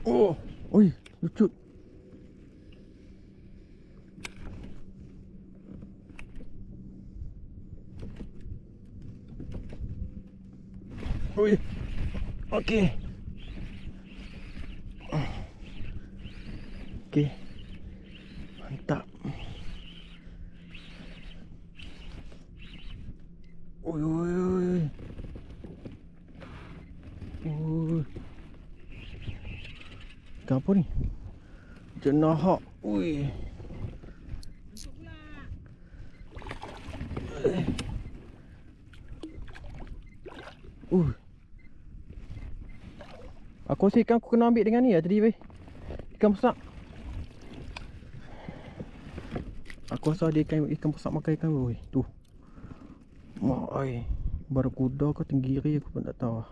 Oh, oi, lucut. Oi. Okey. Okey. Mantap. Oi, oi, oi. Oi. Ikan apa ni? Jenahak. Ui. Aku rasa ikan aku kena ambil dengan ni lah tadi weh. Ikan besar. Aku rasa ada ikan besar makan ikan weh. Tu. Mak ai. Barakuda ke tenggiri aku pun tak tahu.